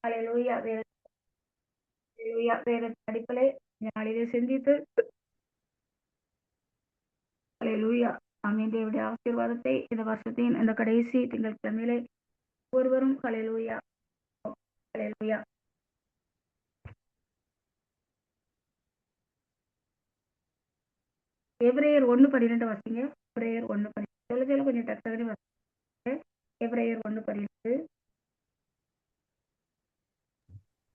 அல்லேலூயா வேத அடிப்படை நாளிலே சிந்தித்து அல்லேலூயா ஆமென். தேவனுடைய ஆசீர்வாதத்தை இந்த வருஷத்தின் இந்த கடைசி திங்கட்கிழமையிலே ஒருவரும் அல்லேலூயா அல்லேலூயா எபிரேயர் 1:12 வாசிங்க. எபிரேயர் 1:12 கொஞ்சம் டக்குனு வாசிங்க. எபிரேயர் 1:12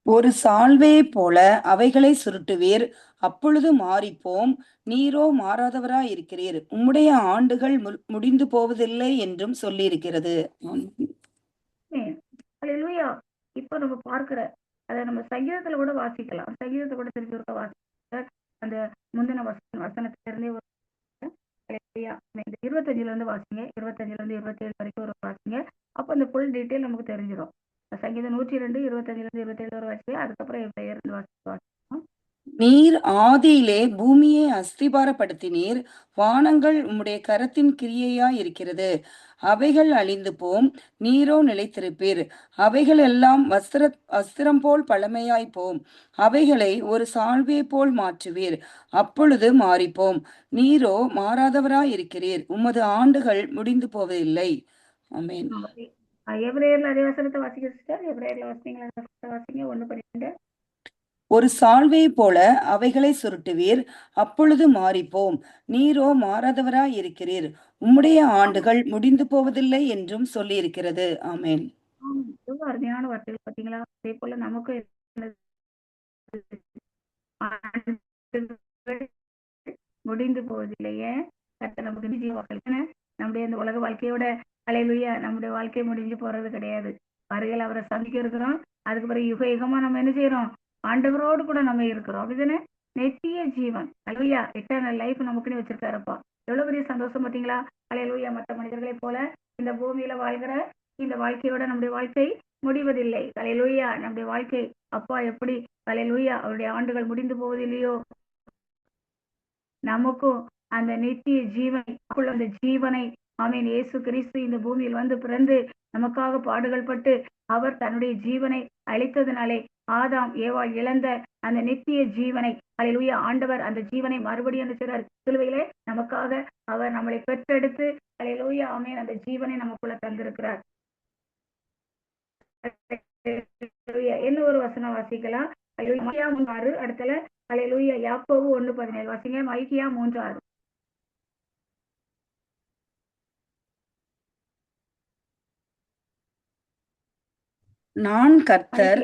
ஒரு சால்வையை போல அவைகளை சுருட்டுவீர், அப்பொழுது மாறிப்போம். நீரோ மாறாதவராய் இருக்கிறீர், உம்முடைய ஆண்டுகள் முடிந்து போவதில்லை என்றும் சொல்லியிருக்கிறது. அல்லேலூயா. இப்போ நம்ம பார்க்கிற அதை நம்ம சங்கீதத்துல கூட வாசிக்கலாம். சங்கீதத்தை கூட திருப்பி இருக்க வாசிக்க அந்த முந்தின வசனத்திலிருந்தே இந்த 25ல இருந்து வாசிங்க. 25ல இருந்து 27 வரைக்கும் ஒரு வாசிங்க. அப்போ அந்த ஃபுல் டீட்டெயில் நமக்கு தெரிஞ்சிடும். சங்கீதம் 102 25ல இருந்து 27 வரை வாசிங்க. அதுக்கப்புறம் எபிரேயர் வாசிக்கலாம். நீர் ஆதியிலே பூமியை அஸ்திபாரப்படுத்தினீர், வானங்கள் உம்முடைய கரத்தின் கிரியையாய் இருக்கிறது. அவைகள் அழிந்து போம், நீரோ நிலைத்திருப்பீர். அவைகள் எல்லாம் வஸ்திரம் போல் பழமையாய் போம். அவைகளை ஒரு சால்வையை போல் மாற்றுவீர், அப்பொழுது மாறிப்போம். நீரோ மாறாதவராய் இருக்கிறீர், உமது ஆண்டுகள் முடிந்து போவதில்லை. ஆமென். எபிரேயர்ல அதே வசனத்தை வாசிக்க சிஸ்டர். எபிரேயர்ல வாசிங்க 1:12. ஒரு சால்வையை போல அவைகளை சுருட்டுவீர், அப்பொழுது மாறிப்போம். நீரோ மாறாதவராய் இருக்கிறீர், உம்முடைய ஆண்டுகள் முடிந்து போவதில்லை என்றும் சொல்லி இருக்கிறது. ஆமென். எவ்வளவு அருமையான வார்த்தைகள் பார்த்தீங்களா? அதே போல நமக்கு முடிந்து போவதில்லையே. நமக்கு நம்முடைய இந்த உலக வாழ்க்கையோட அல்லேலூயா நம்முடைய வாழ்க்கை முடிஞ்சு போறது கிடையாது. வருகையில் அவரை சந்திக்க இருக்கிறோம். அதுக்கு பிறகு யுக யுகமா நம்ம என்ன செய்யறோம்? ஆண்டவரோடு கூட நம்ம இருக்கிறோம். அப்படிதானே? நித்திய ஜீவன் அல்லேலூயா எட்டர்னல் லைஃப் நமக்குன்னு வச்சிருக்காருப்பா. எவ்வளவு பெரிய சந்தோஷம் பார்த்தீங்களா? அல்லேலூயா மற்ற மனிதர்களை போல இந்த பூமியில வாழ்கிற இந்த வாழ்க்கையோட நம்முடைய வாழ்க்கை முடிவதில்லை. அல்லேலூயா நம்முடைய வாழ்க்கை அப்பா எப்படி அல்லேலூயா அவருடைய ஆண்டுகள் முடிந்து போவதில்லையோ, நமக்கும் அந்த நித்திய ஜீவனை அந்த ஜீவனை ஆமென் இயேசு கிறிஸ்து இந்த பூமியில் வந்து பிறந்து நமக்காக பாடுகள் பட்டு அவர் தன்னுடைய ஜீவனை அளித்ததினாலே ஆதாம் ஏவாள் இழந்த அந்த நித்திய ஜீவனை அல்லேலூயா ஆண்டவர் அந்த ஜீவனை மறுபடியும் என்ன செய்றார்? சிலுவையிலே நமக்காக அவர் நம்மளை பெற்றெடுத்து அல்லேலூயா ஆமென் அந்த ஜீவனை நமக்குள்ள தந்திருக்கிறார். என்ன ஒரு வசனம் வாசிக்கலாம்? மைக்கியா 3:6 அடுத்தல அல்லேலூயா யாக்கோபு 1:17 வாசிங்க. மைக்கியா 3:6. நான் கர்த்தர்,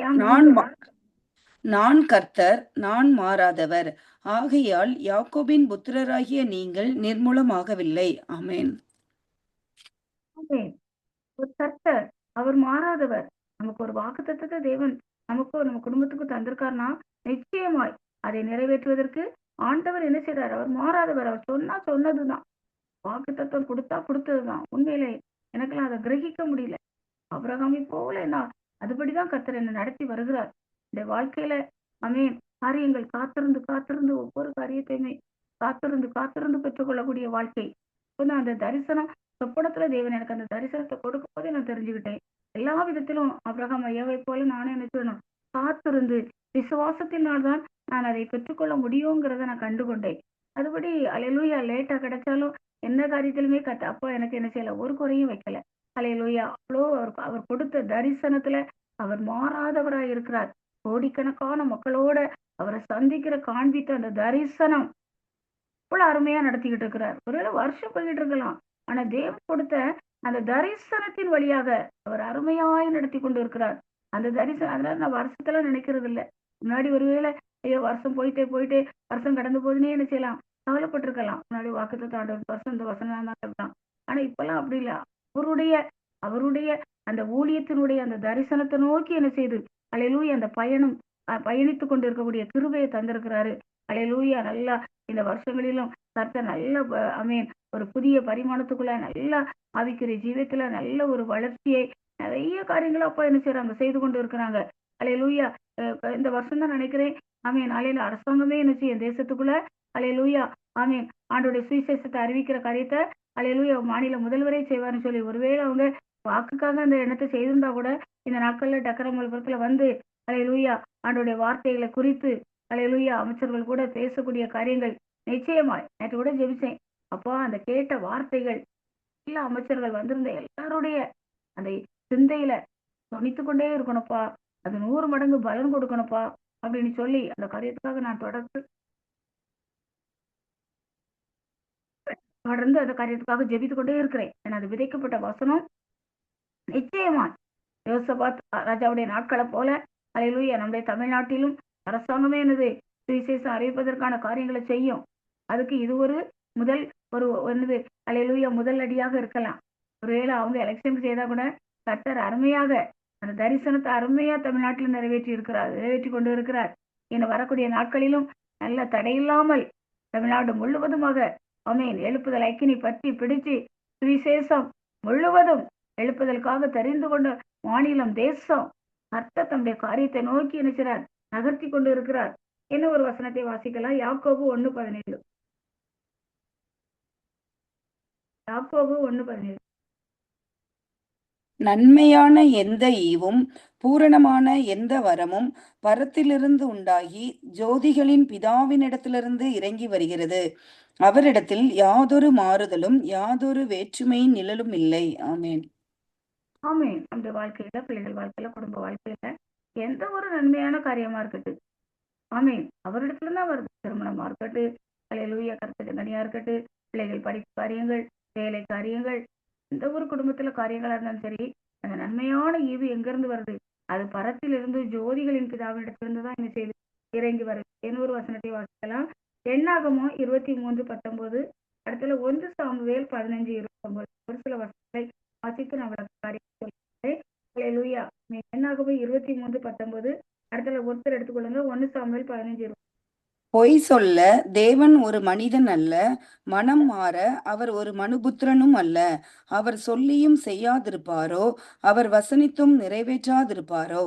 நான் மாறாதவர். ஆகையால் யாக்கோபின் புத்திரராகிய நீங்கள் நிர்மூலமாகவில்லை. ஆமென். ஒரு கர்த்தர், அவர் மாறாதவர். நமக்கு ஒரு வாக்குத்தத்தத்தை தேவன் நமக்கும் நம்ம குடும்பத்துக்கும் தந்திருக்காருன்னா நிச்சயமாய் அதை நிறைவேற்றுவதற்கு ஆண்டவர் என்ன செய்றார்? அவர் மாறாதவர். அவர் சொன்னதுதான். வாக்குத்தத்தம் கொடுத்ததுதான். உண்மையிலே எனக்கெல்லாம் அதை கிரகிக்க முடியல. ஆபிரகாமை போல நான் அதுபடிதான் கர்த்தர் என்னை நடத்தி வருகிறார். இந்த வாழ்க்கையில ஆமென் காரியங்கள் காத்திருந்து ஒவ்வொரு காரியத்தையுமே காத்திருந்து பெற்றுக்கொள்ளக்கூடிய வாழ்க்கை. அந்த தரிசனம் சொப்பனத்துல தேவன் எனக்கு அந்த தரிசனத்தை கொடுக்கும் போதே நான் தெரிஞ்சுக்கிட்டேன். எல்லா விதத்திலும் ஆபிரகாம் ஐயாவை போல நானே என்ன செய்யணும்? காத்திருந்து விசுவாசத்தினால்தான் நான் அதை பெற்றுக்கொள்ள முடியுங்கிறத நான் கண்டுகொண்டேன். அதுபடி அல்லேலூயா லேட்டா கிடைச்சாலும் எந்த காரியத்திலுமே அப்பா எனக்கு என்ன செய்யல? ஒரு குறையும் வைக்கல. அல்லேலூயா அவ்வளோ அவர் கொடுத்த தரிசனத்துல அவர் மாறாதவராய் இருக்கிறார். கோடிக்கணக்கான மக்களோட அவரை சந்திக்கிற காண்பித்த அந்த தரிசனம் இவ்வளவு அருமையா நடத்திக்கிட்டு இருக்கிறார். ஒருவேளை வருஷம் போய்கிட்டு இருக்கலாம். ஆனா தேவன் கொடுத்த அந்த தரிசனத்தின் வழியாக அவர் அருமையாய் நடத்தி கொண்டு இருக்கிறார். அந்த தரிசனம் அதனால நான் வருஷத்துல நினைக்கிறது இல்லை. முன்னாடி ஒருவேளை ஐயோ வருஷம் போயிட்டே வருஷம் கடந்து போதுன்னே என்ன செய்யலாம்? கவலைப்பட்டிருக்கலாம். முன்னாடி வாக்குத்தத்தம் ஆண்டவர் வருஷம் இந்த வசனம் தான். ஆனா இப்பெல்லாம் அப்படி இல்லை. அவருடைய அந்த ஊழியத்தினுடைய அந்த தரிசனத்தை நோக்கி என்ன செய்து அல்லேலூயா அந்த பயணித்து கொண்டு இருக்கக்கூடிய கிருபையை தந்திருக்கிறாரு. அல்லேலூயா நல்லா இந்த வருஷங்களிலும் கர்த்தர் நல்ல ஆமென் ஒரு புதிய பரிமாணத்துக்குள்ள நல்ல ஆவிக்குரிய ஜீவத்துல நல்ல ஒரு வளர்ச்சியை நிறைய காரியங்களை அப்பா என்ன செய்யறாங்க? செய்து கொண்டு இருக்கிறாங்க. அல்லேலூயா இந்த வருஷம் தான் நினைக்கிறேன் ஆமென் நாளையில அரசாங்கமே என்ன செய்யும் தேசத்துக்குள்ள அல்லேலூயா ஆமென் ஆண்டோடைய சுவிசேஷத்தை அறிவிக்கிற காரியத்தை அல்லேலூயா மாநில முதல்வரே செய்வார்னு சொல்லி ஒருவேளை அவங்க வாக்குக்காக அந்த எண்ணத்தை செய்திருந்தா கூட இந்த நாட்கள்ல டக்கரமல்புரத்துல வந்து அல்லேலூயா ஆண்டோடைய வார்த்தைகளை குறித்து அல்லேலூயா அமைச்சர்கள் கூட பேசக்கூடிய காரியங்கள் நிச்சயமாய் நேற்று கூட ஜெபிச்சேன். அப்பா அந்த கேட்ட வார்த்தைகள் எல்லா அமைச்சர்கள் வந்திருந்த எல்லாருடைய அந்த சிந்தையில தொனித்து கொண்டே இருக்கணும்ப்பா. அது 100 மடங்கு பலன் கொடுக்கணும்ப்பா அப்படின்னு சொல்லி அந்த காரியத்துக்காக நான் தொடர்ந்து தொடர்ந்து அந்த காரியத்துக்காக ஜெபித்து கொண்டே இருக்கிறேன். ஏன்னா அது விதைக்கப்பட்ட வசனம் நிச்சயமா யோசபாத் ராஜாவுடைய நாட்களை போல அல்லேலூயா நம்முடைய தமிழ்நாட்டிலும் அரசாங்கமே என்னது சுவிசேஷம் அறிவிப்பதற்கான காரியங்களை செய்யும். அதுக்கு இது ஒரு முதல் ஒரு என்னது அல்லேலூயா முதல் அடியாக இருக்கலாம். ஒருவேளை அவங்க எலெக்ஷன் செய்தா கூட கர்த்தர் அருமையாக அந்த தரிசனத்தை அருமையா தமிழ்நாட்டில் நிறைவேற்றி கொண்டு இருக்கிறார். இன்னும் வரக்கூடிய நாட்களிலும் நல்ல தடையில்லாமல் தமிழ்நாடு முழுவதுமாக ஆமென் எழுப்புதல் அக்கினி பற்றி பிடிச்சு சுவிசேஷம் முழுவதும் எழுப்புதலுக்காக தெரிந்து கொண்ட மாநிலம் தேசம் கர்த்தர் தம்முடைய காரியத்தை நோக்கி நினைக்கிறார், நகர்த்தி கொண்டு இருக்கிறார். என்ன ஒரு வசனத்தை வாசிக்கலாம். யாக்கோபு 1:17. யாக்கோபு 1:17. நன்மையான எந்த ஈவும் பூரணமான எந்த வரமும் பரத்திலிருந்து உண்டாகி ஜோதிகளின் பிதாவினிடத்திலிருந்து இறங்கி வருகிறது. அவரிடத்தில் யாதொரு மாறுதலும் யாதொரு வேற்றுமையின் நிழலும் இல்லை. ஆமென். ஆமென். நம்முடைய வாழ்க்கையில, பிள்ளைகள் வாழ்க்கையில, குடும்ப வாழ்க்கையில எந்த ஒரு நன்மையான காரியமா இருக்கட்டும், ஆமென் அவரிடத்துல தான் வருது. திருமணமா இருக்கட்டும், அல்லேலூயா கர்த்தருடைய கனியா இருக்கட்டும், பிள்ளைகள் படிப்பு காரியங்கள், வேலை காரியங்கள், எந்த ஒரு குடும்பத்துல காரியங்களா இருந்தாலும் சரி, அந்த நன்மையான ஈவு எங்கிருந்து வருது? அது பரத்திலிருந்து ஜோதிகளின் பிதாவினிடத்திலிருந்து தான் என்ன செய்து இறங்கி வருது. இன்னொரு வசனத்தை வாசிக்கலாம். எண்ணாகமம் 23:19. அடுத்தது 1 சாமுவேல் 15:29. ஒரு சில வசனங்களை வாசித்து நான் விளக்க காரியம் சொல்கிறேன். அல்லேலூயா. எண்ணாகமம் 23:19. அடுத்தது ஒருத்தர் எடுத்துக்கொள்ளுங்க. 1 சாமுவேல் 15:20. பொய் சொல்ல தேவன் ஒரு மனிதன் அல்ல, மனம் மாற அவர் ஒரு மனுபுத்திரனும் அல்ல. அவர் சொல்லியும் செய்யாதிருப்பாரோ, அவர் வசனித்தும் நிறைவேற்றாதிருப்பாரோ.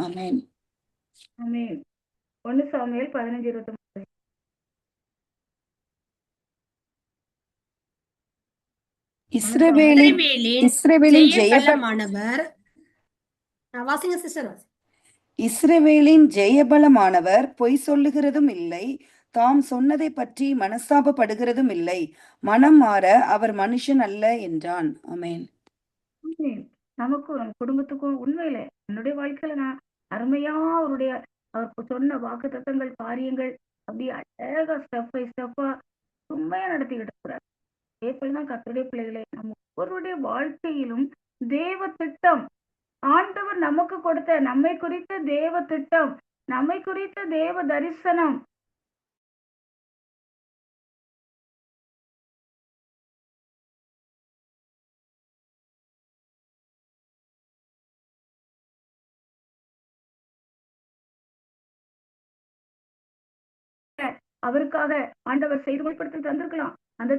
ஆமென். ஆமென். 1 சாமுவேல் 15:29. இஸ்ரவேலின் இஸ்ரவேலின் ஜெயபலமானவர் வாசிங்க சிஸ்டர். இஸ்ரவேலின் ஜெயபலமானவர் பொய் சொல்லுகிறதும் இல்லை, தாம் சொன்னதை பற்றி மனஸ்தாபப்படுகிறதும் இல்லை. மனம் மாற அவர் மனுஷன் அல்ல என்றான். ஆமென். ஆமென். நமக்கும் நம்ம குடும்பத்துக்கும் உண்மையில என்னுடைய வாழ்க்கையில நான் அருமையா அவருடைய அவர் சொன்ன வாக்கு தத்தங்கள் காரியங்கள் அப்படியே அழகா ஸ்டெப் பை ஸ்டெப்பா உண்மையா நடத்திக்கிட்டு இருக்கிறார். அதே போலதான் கர்த்தருடைய பிள்ளைகளை நம்ம ஒவ்வொருடைய வாழ்க்கையிலும் தேவ திட்டம், ஆண்டவர் நமக்கு கொடுத்த நம்மை குறித்த தேவ திட்டம், நம்மை குறித்த தேவ தரிசனம் அவருக்காக ஆண்டவர் செய்து வெளிப்படுத்தி தந்திருக்கலாம். அந்த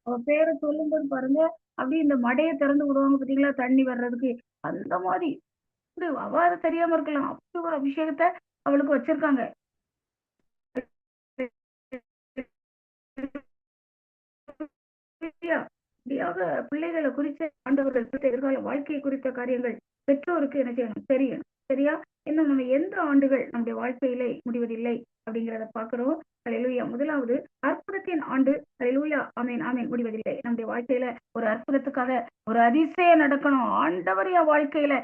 அவன் பேரை சொல்லும்போது பாருங்க அப்படியே இந்த மடையை திறந்து விடுவாங்க பாத்தீங்களா, தண்ணி வர்றதுக்கு. அந்த மாதிரி அப்படி அவ அதை தெரியாம இருக்கலாம். அப்படி ஒரு அபிஷேகத்தை அவளுக்கு வச்சிருக்காங்க. இப்படியாக பிள்ளைகளை குறித்த ஆண்டவர்கள் குறித்த எதிர்கால வாழ்க்கையை குறித்த காரியங்கள் பெற்றோருக்கு என்ன செய்யணும் தெரியணும். சரியா? இன்னும் நம்ம எந்த ஆண்டுகள் நம்முடைய வாழ்க்கையிலே முடிவதில்லை அப்படிங்கிறத பாக்குறோம். அல்லேலூயா. முதலாவது அற்புதத்தின் ஆண்டு. அல்லேலூயா. ஆமென் ஆமென். முடிவதில்லை. நம்முடைய வாழ்க்கையில ஒரு அற்புதத்துக்காக ஒரு அதிசயம் நடக்கணும். ஆண்டவர் என் வாழ்க்கையில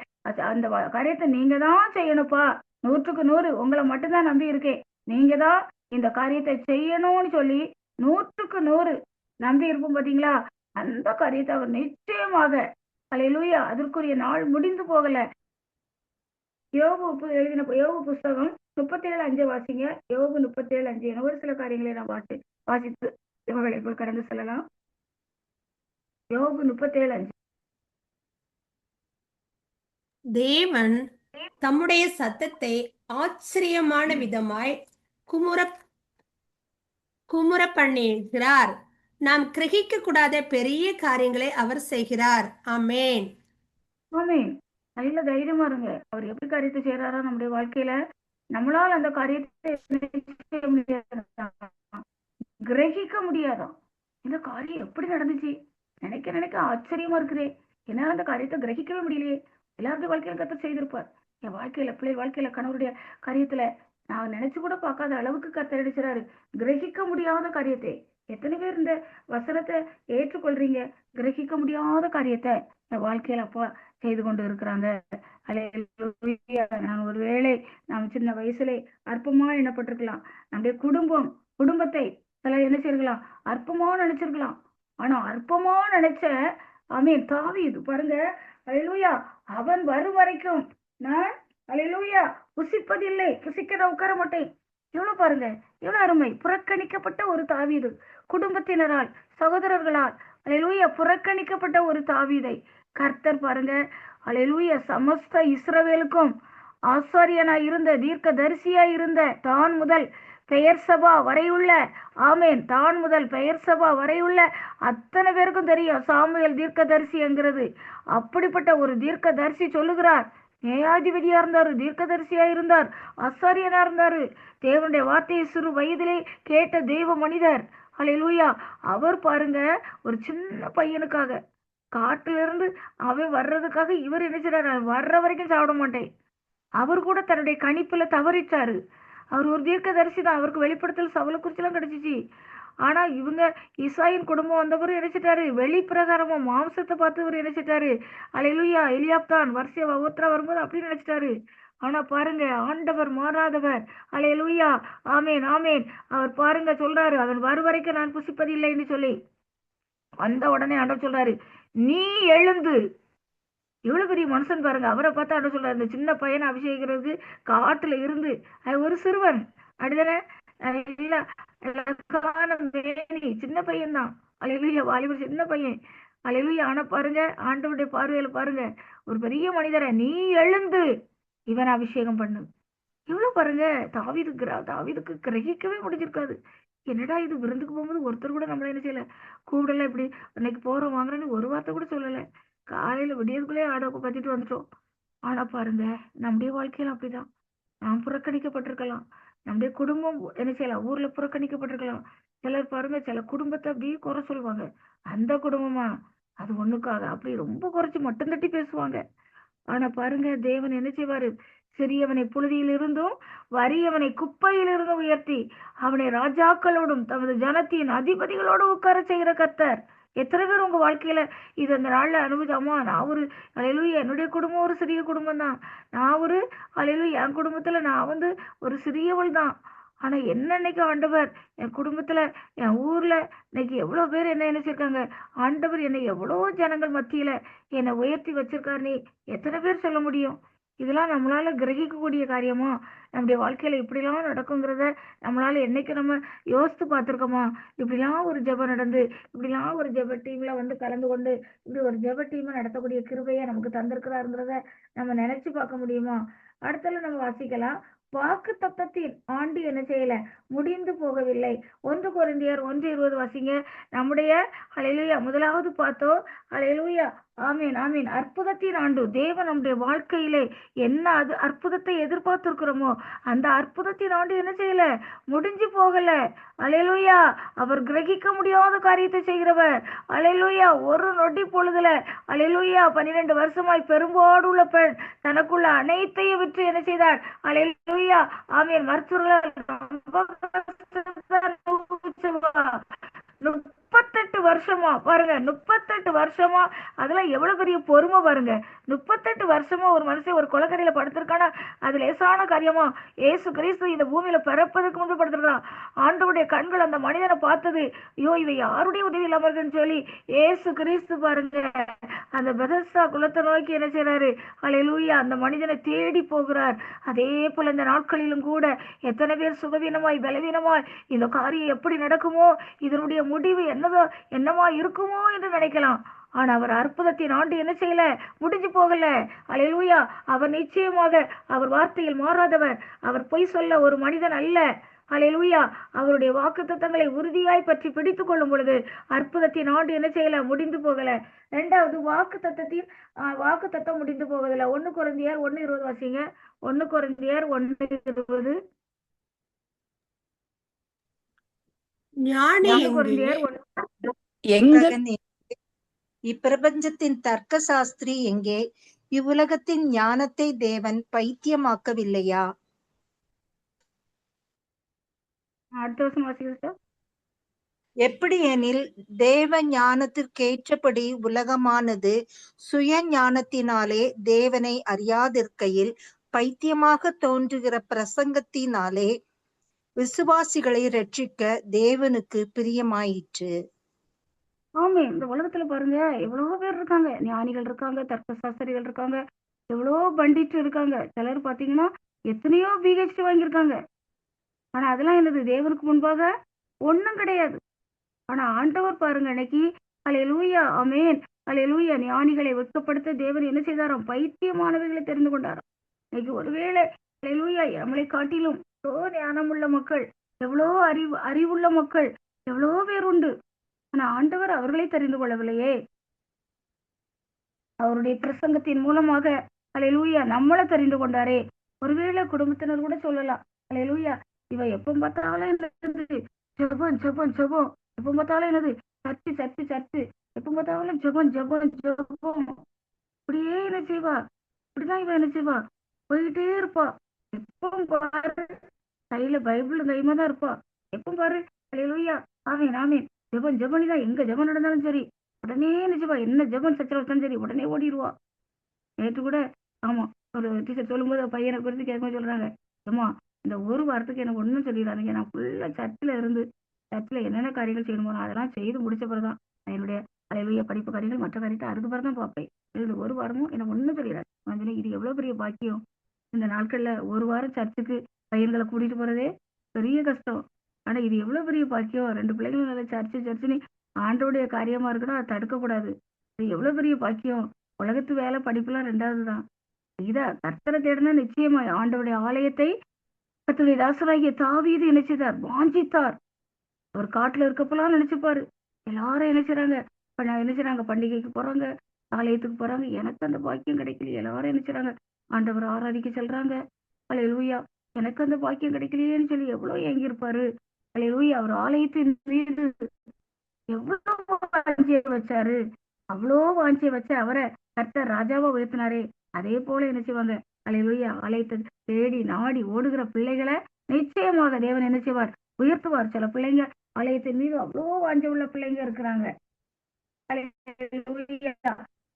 அந்த காரியத்தை நீங்க தான் செய்யணும்ப்பா. 100க்கு 100 உங்களை மட்டும்தான் நம்பி இருக்கேன். நீங்க தான் இந்த காரியத்தை செய்யணும்னு சொல்லி 100க்கு 100 நம்பி இருப்போம் பாத்தீங்களா? அந்த காரியத்தை அவர் நிச்சயமாக அல்லேலூயா அதற்குரிய நாள் முடிந்து போகல. யோபு எழுதின யோபு புஸ்தகம் 37:5 வாசிங்க. யோபு 37:5. ஒரு சில காரியங்களை நான் வாசித்து இவர்களுக்குள் கடந்து செல்லலாம். யோபு 37:5. தேவன் தம்முடைய சத்தத்தை ஆச்சரியமான விதமாய் குமுற குமுற பண்ணுகிறார். நாம் கிரகிக்க கூடாத பெரிய காரியங்களை அவர் செய்கிறார். ஆமென். ஆமென். நல்ல தைரியமா இருங்க. அவர் எப்படி காரியத்தை செய்யறாரோ நம்முடைய வாழ்க்கையில, நம்மளால அந்த காரியத்தை செய்ய முடியாதாம், கிரகிக்க முடியாதாம். இந்த காரியம் எப்படி நடந்துச்சு, நினைக்க நினைக்க ஆச்சரியமா இருக்குதே, என்னால அந்த காரியத்தை கிரகிக்கவே முடியலையே. எல்லாருடைய வாழ்க்கையில கர்த்தர் செய்திருப்பார். என் வாழ்க்கையில, பிள்ளை வாழ்க்கையில, கணவருடைய காரியத்துல நான் நினைச்சு கூட பார்க்காத அளவுக்கு கர்த்தர் அடிச்சாரு. கிரகிக்க முடியாத காரியத்தை. எத்தனை பேர் இந்த வசனத்தை ஏற்றுக்கொள்றீங்க? கிரகிக்க முடியாத காரியத்தை என் வாழ்க்கையில அப்பா செய்து கொண்டு இருக்கிறாங்க. நான் ஒருவேளை நாம் சின்ன வயசுல அற்பமா எண்ணப்பட்டிருக்கலாம். நம்முடைய குடும்பத்தை சிலர் என்ன செய்யலாம், அற்பமா நினைச்சிருக்கலாம். ஆனா அற்பமா நினைச்ச தாவீது பாருங்க, அல்லேலூயா, அவன் வரும் வரைக்கும் நான் அல்லேலூயா புசிப்பதில்லை, புசிக்க நான் உட்கார மாட்டேன். எவ்வளவு பாருங்க, எவ்வளவு அருமை. புறக்கணிக்கப்பட்ட ஒரு தாவீது, குடும்பத்தினரால், சகோதரர்களால் அல்லேலூயா புறக்கணிக்கப்பட்ட ஒரு தாவீதை கர்த்தர் பாருங்க, அல்லேலூயா சமஸ்த இஸ்ரவேலுக்கும் ஆசாரியனாய் இருந்த, தீர்க்க தரிசியாய் இருந்த, தான் முதல் பெயர் சபா வரையுள்ள, தான் முதல் பெயர் சபா வரையுள்ள அத்தனை பேருக்கும் தெரியும் சாமுவேல் தீர்க்க தரிசி என்கிறது. அப்படிப்பட்ட ஒரு தீர்க்க தரிசி சொல்லுகிறார், நியாயாதிபதியா இருந்தாரு, தீர்க்கதரிசியா இருந்தார், ஆசாரியனா இருந்தாரு, தேவனுடைய வார்த்தையை சிறு வயதிலே கேட்ட தெய்வ மனிதர். அல்லேலூயா. அவர் பாருங்க, ஒரு சின்ன பையனுக்காக காட்டுல இருந்து அவன் வர்றதுக்காக இவர் என்ன செய்றாரு, வர்ற வரைக்கும் சாப்பிட மாட்டேன். அவர் கூட தன்னுடைய கணிப்புல தவறிச்சாரு. அவர் ஒரு தீர்க்க தரிசி தான், அவருக்கு வெளிப்படுத்தல் சவுல குறிச்செல்லாம் கிடைச்சிச்சு. ஆனா இவங்க இசாயின் குடும்பம் வந்தவரும் நினைச்சிட்டாரு, வெளிப்பிரகாரமா மாம்சத்தை பார்த்து இவர் நினைச்சிட்டாரு, அல்லேலூயா எலியாப் தான் வரிசையா ஒவ்வொருத்தரா வரும்போது அப்படி நினைச்சிட்டாரு. ஆனா பாருங்க, ஆண்டவர் மாறாதவர். அல்லேலூயா. ஆமேன் ஆமேன். அவர் பாருங்க சொல்றாரு, அவன் வரும் வரைக்கும் நான் புசிப்பதில்லைன்னு சொல்லி வந்த உடனே ஆண்டவர் சொல்றாரு, நீ எழுந்து. எவ்வளவு பெரிய மனுஷன் பாருங்க. அவரை பார்த்து ஆண்டவர் சொல்றாரு, இந்த சின்ன பையனை அபிஷேகிக்கிறதுக்கு காட்டுல இருந்து ஒரு சிறுவன் அப்படிதானே, சின்ன பையன் தான். அல்லேலூயா, வாலிபர் சின்ன பையன். அல்லேலூயா. ஆனா பாருங்க, ஆண்டவருடைய பார்வையில பாருங்க, ஒரு பெரிய மனிதரை நீ எழுந்து இவனை அபிஷேகம் பண்ணு. இவ்வளவு பாருங்க, தாவீதுக்கு கிரகிக்கவே முடிஞ்சிருக்காது. என்னடா இது, விருந்துக்கு போகும்போது ஒருத்தர் கூட நம்மள என்ன செய்யல, கூப்பிடல, இப்படி இன்னைக்கு போறோம் வாங்குறேன்னு ஒரு வார்த்தை கூட சொல்லல. காலையில விடியதுக்குள்ளே ஆடோக்கு பத்திட்டு வந்துட்டோம். ஆனா பாருங்க, நம்முடைய வாழ்க்கையில அப்படிதான். நாம் புறக்கணிக்கப்பட்டிருக்கலாம், நம்முடைய குடும்பம் என்ன செய்யலாம், ஊர்ல புறக்கணிக்கப்பட்டிருக்கலாம். சிலர் பாருங்க, சில குடும்பத்தை அப்படியே குறை சொல்லுவாங்க. அந்த குடும்பமா, அது ஒண்ணுக்காக அப்படி ரொம்ப குறைச்சு மட்டும் தட்டி பேசுவாங்க. ஆனா பாருங்க, தேவன் என்ன செய்வாரு, சிறியவனை புழுதியிலிருந்தும் வறியவனை குப்பையிலிருந்தும் உயர்த்தி அவனை ராஜாக்களோடும் தமது ஜனத்தின் அதிபதிகளோடு உட்கார செய்கிற கர்த்தர். எத்தனை பேர் உங்க வாழ்க்கையில இது அந்த நாள்ல அனுபவிச்சாமா? நான் ஒரு அல்லேலூயா, என்னுடைய குடும்பம் ஒரு சிறிய குடும்பம் தான். நான் ஒரு அல்லேலூயா, என் குடும்பத்துல நான் ஒரு சிறியவள் தான். ஆனா என்ன இன்னைக்கு ஆண்டவர் என் குடும்பத்துல, என் ஊர்ல இன்னைக்கு எவ்வளவு பேர் என்ன நினைச்சிருக்காங்க, ஆண்டவர் என்னை எவ்வளவு ஜனங்கள் மத்தியில என்னை உயர்த்தி வச்சிருக்காரு. நீ எத்தனை பேர் சொல்ல முடியும்? இதெல்லாம் நம்மளால கிரகிக்கக்கூடிய காரியமா? நம்முடைய வாழ்க்கையில இப்படிலாம் நடக்குங்கிறத நம்மளால என்னைக்கு நம்ம யோசித்து பார்த்திருக்கோமா? இப்படிலாம் ஒரு ஜெபம் நடந்து, இப்படிலாம் ஒரு ஜெப டீம்ல கலந்து கொண்டு இப்படி ஒரு ஜெப டீமை நடத்தக்கூடிய கிருபையை நமக்கு தந்திருக்கிறாருங்கிறத நம்ம நினைச்சு பார்க்க முடியுமா? அடுத்தல நம்ம வாசிக்கலாம். வாக்கு தத்தத்தின் ஆண்டு என்ன செய்யல, முடிந்து போகவில்லை. 1 கொரிந்தியர் 1:20 வாசிங்க. நம்முடைய அல்லேலூயா முதலாவது பார்த்தோம். அல்லேலூயா, ஆமீன் ஆமீன். அற்புதத்தின் ஆண்டு. தேவன் நம்முடைய வாழ்க்கையிலே என்ன அது அற்புதத்தை எதிர்பார்த்திருக்கிறோமோ அந்த அற்புதத்தின் ஆண்டு என்ன செய்யல, முடிஞ்சு போகல. அல்லேலூயா. அவர் கிரகிக்க முடியாத காரியத்தை செய்கிறவர். அல்லேலூயா. ஒரு நொடி பொழுதுல அல்லேலூயா 12 வருஷமாய் பெரும்பாடு உள்ள பெண் தனக்குள்ள அனைத்தையும் விற்று என்ன செய்தார்? அல்லேலூயா, ஆமீன். மருத்துவர்கள் 38 வருஷமா பாருங்க, 38 வருஷமா, அதெல்லாம் எவ்வளவு பெரிய பொறுமை பாருங்க. 38 வருஷமா ஒரு மனுஷன் ஒரு கொலைக்கடையில படுத்திருக்கானா, அது லேசான காரியமா? ஏசு கிறிஸ்து இந்த பூமியில பிறப்பதற்கு முன்பு படுத்திருக்கான். ஆண்டவருடைய கண்கள் அந்த மனிதனை பார்த்தது, ஐயோ இவை யாருடைய உதவி இல்லாம இருக்குன்னு சொல்லி ஏசு கிறிஸ்து பாருங்க அந்த பெதஸ்தா குலத்தை நோக்கி என்ன செய்யறாரு? அல்லேலூயா, அந்த மனிதனை தேடி போகிறார். அதே போல இந்த நாட்களிலும் கூட எத்தனை பேர் சுகவீனமாய் பலவீனமாய் இந்த காரியம் எப்படி நடக்குமோ, இதனுடைய முடிவு என்னவா இருக்குமோ என்று நினைக்கலாம். ஆனா அவர் அற்புதத்தின் ஆண்டு என்ன செய்யல, முடிஞ்சு போகல. அல்லேலூயா. அவர் நிச்சயமாக அவர் வார்த்தையில் மாறாதவர். அவர் பொய் சொல்ல ஒரு மனிதன் அல்ல. அல்லேலூயா. அவருடைய வாக்குத்தத்தங்களை உறுதியாய் பற்றி பிடித்துக் கொள்ளும் பொழுது அற்புதத்தின் ஆண்டு என்ன செய்யல, முடிந்து போகல. இரண்டாவது வாக்கு தத்தம் முடிந்து போவதில்லை. 1 கொரிந்தியர் 1:20 வாசிங்க. 1 கொரிந்தியர் 1:20. ஞானி 1 எங்கே? கொரிந்தியர் 1. எங்கள் மகன் எங்கே? இப்பிரபஞ்சத்தின் தர்க்க சாஸ்திரி எங்கே? இவ்வுலகத்தின் ஞானத்தை தேவன் பைத்தியமாக்கவில்லையா? அடுத்த வருஷம் வாசிங்க சார். எப்படி எனில் தேவ ஞானத்திற்கேற்றபடி உலகமானது சுய ஞானத்தினாலே தேவனை அறியாதிருக்கையில் பைத்தியமாக தோன்றுகிற பிரசங்கத்தினாலே விசுவாசிகளை ரட்சிக்க தேவனுக்கு பிரியமாயிற்று. ஆமே, இந்த உலகத்துல பாருங்க எவ்வளவோ பேர் இருக்காங்க. ஞானிகள் இருக்காங்க, தர்க்க சாஸ்திரிகள் இருக்காங்க, எவ்வளோ பண்டிட் இருக்காங்க. சிலர் பாத்தீங்கன்னா எத்தனையோ PhD வாங்கியிருக்காங்க. ஆனா அதெல்லாம் என்னது, தேவனுக்கு முன்பாக ஒண்ணும் கிடையாது. ஆனா ஆண்டவர் பாருங்க இன்னைக்கு, அல்லேலூயா, ஆமென், அல்லேலூயா, ஞானிகளை வெட்கப்படுத்த தேவன் என்ன செய்தாராம், பைத்தியமானவைகளை தெரிந்து கொண்டாராம். இன்னைக்கு ஒருவேளை அல்லேலூயா நம்மளை காட்டிலும் எவ்வளோ ஞானமுள்ள மக்கள், எவ்வளோ அறிவுள்ள மக்கள், எவ்வளோ பேர் உண்டு. ஆனா ஆண்டவர் அவர்களை தெரிந்து கொள்ளவில்லையே. அவருடைய பிரசங்கத்தின் மூலமாக அல்லேலூயா நம்மளை தெரிந்து கொண்டாரே. ஒருவேளை குடும்பத்தினர் கூட சொல்லலாம், அல்லேலூயா இவ எப்ப பார்த்தாலும் என்னது ஜெபம் ஜெபம் ஜெபம், எப்ப பார்த்தாலும் என்னது சர்ச்சு சர்ச்சு சர்ச்சு, எப்ப பார்த்தாலும் ஜெபம் ஜெபம் ஜெபம், இப்படியே என்ன செய்வா, இப்படிதான் இவ என்ன செய்வா, போய்கிட்டே இருப்பா. எப்பவும் பாரு கையில பைபிள் கைமா தான் இருப்பா. எப்பவும் பாரு அல்லேலூயா ஆமென் ஆமென், ஜெபம் ஜெபம் தான். எங்க ஜெபம் நடந்தாலும் சரி உடனே என்ன செய்வா, என்ன ஜெபம் சச்சரவு சரி உடனே ஓடிடுவா. நேற்று கூட ஆமா ஒரு டீச்சர் சொல்லும்போது பையனை குறித்து கேட்கும்போது சொல்றாங்க, அம்மா இந்த ஒரு வாரத்துக்கு எனக்கு ஒன்றும் சொல்லிடாதீங்க, நான் ஃபுல்லா சர்ச்சில் என்னென்ன காரியங்கள் செய்யணுமோ நான் அதெல்லாம் செய்து முடிச்ச பிறகுதான் என்னுடைய அலைவலிய படிப்பு காரியங்கள் மற்ற காரியத்தை அதுக்கு பிறகு தான் பார்ப்பேன். இது ஒரு வாரமும் எனக்கு ஒன்றும் சொல்லிடாது. நான் சொன்னேன், இது எவ்வளவு பெரிய பாக்கியம். இந்த நாட்கள்ல ஒரு வாரம் சர்ச்சுக்கு பையன்களை கூட்டிட்டு போறதே பெரிய கஷ்டம். ஆனா இது எவ்வளவு பெரிய பாக்கியம். 2 பிள்ளைங்களும் நல்லா சர்ச்சுன்னு ஆண்டோடைய காரியமா இருக்குன்னா அதை தடுக்கக்கூடாது. இது எவ்வளவு பெரிய பாக்கியம். உலகத்து வேலை படிப்புலாம் 2வது தான். இதா கர்த்தரை தேடினா நிச்சயமா ஆண்டவருடைய ஆலயத்தை கர்த்தருடைய தாசராகிய தாவீது என்ன செய்தார், வாஞ்சித்தார். அவர் காட்டுல இருக்கப்பெல்லாம் நினைச்சுப்பாரு. எல்லாரும் என்ன செய்றாங்க, பண்டிகைக்கு போறாங்க, ஆலயத்துக்கு போறாங்க. எனக்கு அந்த பாக்கியம் கிடைக்கலையே. எல்லாரும் என்ன செய்றாங்க, ஆண்டவர் ஆராதிக்க சொல்றாங்க. அல்லேலூயா, எனக்கு அந்த பாக்கியம் கிடைக்கலையேன்னு சொல்லி எவ்வளவு ஏங்கி இருப்பாரு. அல்லேலூயா, அவர் ஆலயத்தின் மீது எவ்வளவு வாஞ்சியை வச்சாரு. அவ்வளோ வாஞ்சியை வச்ச அவரை கர்த்தர் ராஜாவா உயர்த்தினாரே. அதே போல என்ன செய்வாங்க, அல்லேலூயா, ஆலயத்தை தேடி நாடி ஓடுகிற பிள்ளைகளை நிச்சயமாக தேவன் என்ன செய்வார், உயர்த்துவார். சில பிள்ளைங்க ஆலயத்தின் மீது அவ்வளோ வாஞ்ச உள்ள பிள்ளைங்க இருக்கிறாங்க. அல்லேலூயா.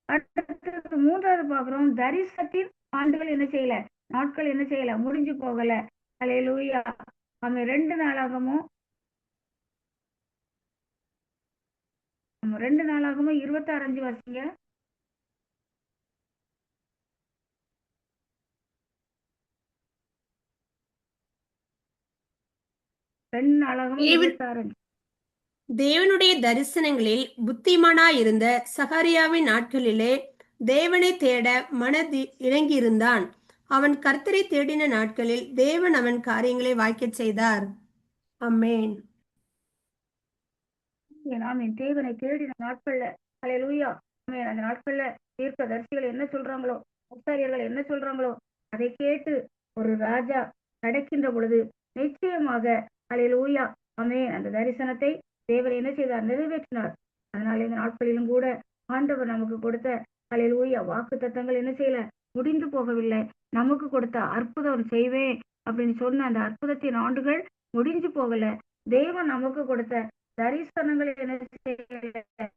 அடுத்தது 3வது பாக்குறோம், தரிசனத்தின் ஆண்டுகள் என்ன செய்யல, நாட்கள் என்ன செய்யல, முடிஞ்சு போகல. அல்லேலூயா. அவன் 2 நாளாகமும் 26 வாசிங்க. 2 நாளாகமும் 26. தேவனுடைய தரிசனங்களில் புத்திமானாயிருந்த சகரியாவின் நாட்களிலே தேவனை தேட மனது இறங்கியிருந்தான். அவன் கர்த்தரை தேடின நாட்களில் தேவன் அவன் காரியங்களை வாய்க்கச் செய்தார். ஆமென். ஆமென். தேவனை தேடின நாட்கள்ல அல்லேலூயா, ஆமென், அந்த நாட்கள்ல தீர்க்கதரிசிகள் என்ன சொல்றாங்களோ, ஆசாரியர்கள் என்ன சொல்றாங்களோ அதை கேட்டு ஒரு ராஜா நடக்கின்ற பொழுது நிச்சயமாக அல்லேலூயா, ஆமென், அந்த தரிசனத்தை தேவன் என்ன செய்தார், நிறைவேற்றினார். அதனால இந்த நாட்களிலும் கூட ஆண்டவர் நமக்கு கொடுத்த அல்லேலூயா வாக்கு தத்தங்கள் என்ன செய்யல, முடிந்து போகவில்லை. நமக்கு கொடுத்த அற்புதம் செய்வேன் அப்படின்னு சொன்ன அந்த அற்புதத்தின் ஆண்டுகள் முடிஞ்சு போகல. தேவன் நமக்கு கொடுத்த தரிசனங்கள் என்ன செய்யல,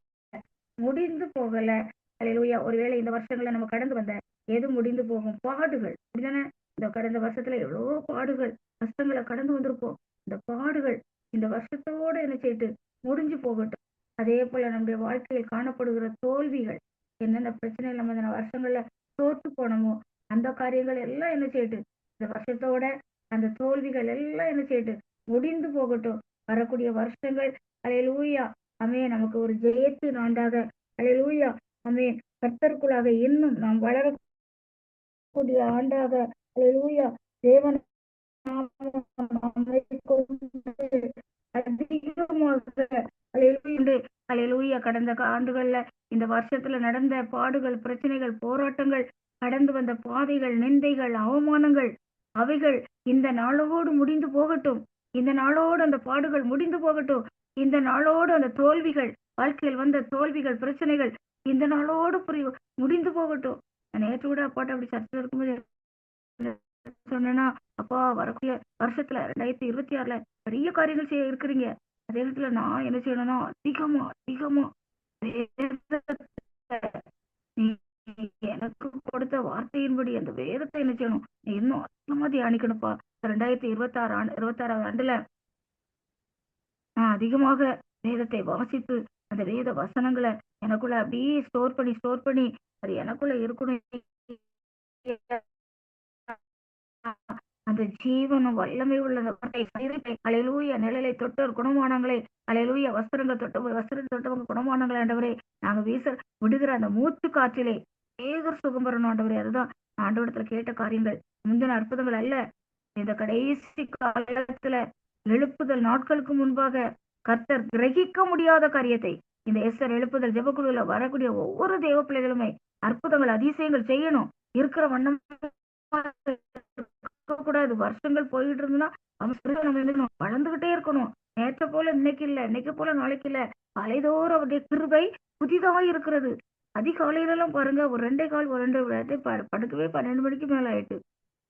முடிந்து போகல. அல்லேலூயா. ஒருவேளை இந்த வருஷங்கள்ல நம்ம கடந்து வந்த எது முடிந்து போகும், பாடுகள் அப்படிதானே. இந்த கடந்த வருஷத்துல எவ்வளவோ பாடுகள் கஷ்டங்களை கடந்து வந்திருப்போம். இந்த பாடுகள் இந்த வருஷத்தோட என்ன செய்யிட்டு முடிஞ்சு போகட்டும். அதே போல நம்முடைய வாழ்க்கையில் காணப்படுகிற தோல்விகள், என்னென்ன பிரச்சனை நம்ம இந்த வருஷங்கள்ல தோற்று போனோமோ அந்த காரியங்கள் எல்லாம் என்ன செய்யிட்டு இந்த வருஷத்தோட அந்த தோல்விகள் எல்லாம் என்ன செய்யிட்டு முடிந்து போகட்டும். வரக்கூடிய வருஷங்கள் அல்லேலூயா, ஆமென், நமக்கு ஒரு ஜெயத்தின் ஆண்டாக அல்லேலூயா. ஆமென். கர்த்தருக்குள்ளாக இன்னும் நாம் வளரக்கூடிய ஆண்டாக அல்லேலூயா தேவன் நம்மை கொண்டு அதிகமாக அல்லேலூயா அல்லேலூயா கடந்த ஆண்டுகள்ல இந்த வருஷத்துல நடந்த பாடுகள், பிரச்சனைகள், போராட்டங்கள், கடந்து வந்த பாதைகள், நிந்தைகள், அவமானங்கள் அவைகள் இந்த நாளோடு முடிந்து போகட்டும். இந்த நாளோடு அந்த பாடுகள் முடிந்து போகட்டும். இந்த நாளோடு அந்த தோல்விகள், வாழ்க்கையில் வந்த தோல்விகள், பிரச்சனைகள் இந்த நாளோடு முடிந்து போகட்டும். நான் நேற்று கூட அப்பாட்ட அப்படி சர்ச்சை இருக்கும்போது சொன்னேன்னா, அப்பா வரக்கூடிய வருஷத்துல 2026ல பெரிய காரியங்கள் செய்ய இருக்கிறீங்க. அதே இடத்துல நான் என்ன செய்யணும்னா அதிகமா அதிகமா நீ எனக்கு கொடுத்த வார்த்தையின்படி அந்த வேதத்தை என்ன செய்யணும், நீ இன்னும் அதிகமா தியானிக்கணும்ப்பா. 2026 ஆண்டுல நான் அதிகமாக வேதத்தை வாசித்து அந்த வேத வசனங்களை எனக்குள்ள அப்படியே ஸ்டோர் பண்ணி அது எனக்குள்ள இருக்கணும். அந்த ஜீவனும் வல்லமை உள்ள அலையிலூய நிழலை தொட்டோர் குணமானங்களே, அலையிலூய வஸ்திரத்தை தொட்டவங்க குணமானங்களே ஆண்டவரே. நாங்க வீச விடுகிற அந்த மூச்சு காற்றிலே ஏகர் சுகம் பெறணும் ஆண்டவரே. அதுதான் ஆண்டவரத்துல கேட்ட காரியங்கள், முந்தின அற்புதங்கள் அல்ல. இந்த கடைசி காலத்துல எழுப்புதல் நாட்களுக்கு முன்பாக கர்த்தர் கிரகிக்க முடியாத காரியத்தை இந்த எஸ்தர் எழுப்புதல் ஜெபக்குழுல வரக்கூடிய ஒவ்வொரு தேவ பிள்ளைகளுமே அற்புதங்கள் அதிசயங்கள் செய்யணும். இருக்கிற வண்ணம் கூடாது. வருஷங்கள் போயிட்டு இருந்தோம்னா நம்ம வளர்ந்துகிட்டே இருக்கணும். நேற்ற போல இன்னைக்கு இல்ல, இன்னைக்கு போல நாளைக்கு இல்ல. காலைதோறும் அவருடைய கிருபை புதிதாக இருக்கிறது. அதிகாலையில எல்லாம் பாருங்க ஒரு 2 படுக்கவே 12 மணிக்கு மேல ஆயிட்டு.